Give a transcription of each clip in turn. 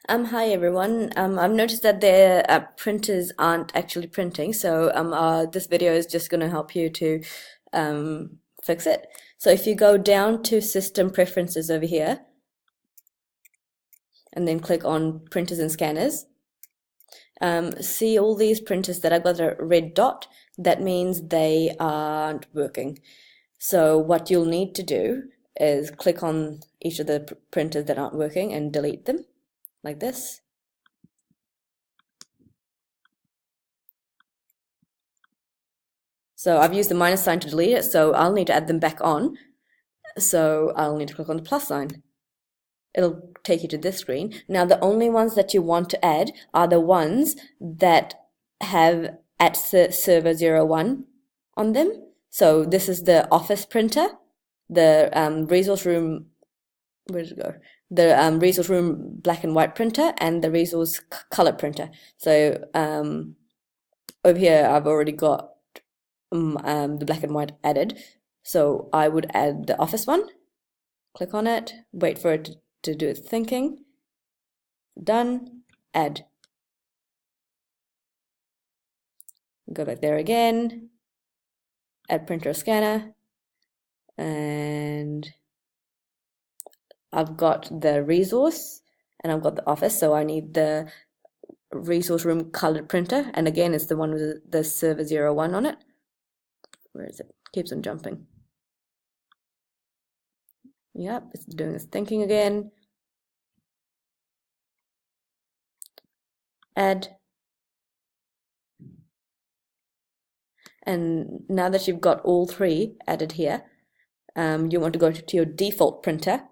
Hi everyone. I've noticed that the printers aren't actually printing, so this video is just going to help you to fix it. So if you go down to System Preferences over here, and then click on Printers and Scanners, see all these printers that I've got a red dot. That means they aren't working. So what you'll need to do is click on each of the printers that aren't working and delete them, like this. So I've used the minus sign to delete it, so I'll need to add them back on. So I'll need to click on the plus sign. It'll take you to this screen. Now the only ones that you want to add are the ones that have at server 01 on them. So this is the office printer, the resource room, where did it go? The resource room black and white printer, and the resource color printer. So over here I've already got the black and white added. So I would add the office one, click on it, wait for it to do its thinking, done, add. Go back there again, add printer or scanner, and I've got the resource and I've got the office, so I need the resource room colored printer, and again it's the one with the server 01 on it. Where is it? Keeps on jumping. Yep, it's doing its thinking again. Add. And now that you've got all three added here, you want to go to your default printer.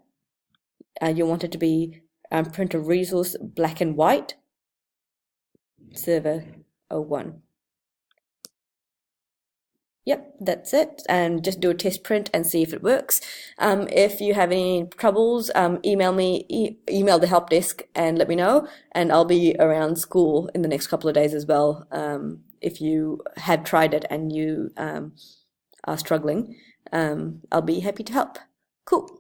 You want it to be printer resource black and white, server 01. Yep, that's it. And just do a test print and see if it works. If you have any troubles, email me, email the help desk and let me know. And I'll be around school in the next couple of days as well. If you have tried it and you are struggling, I'll be happy to help. Cool.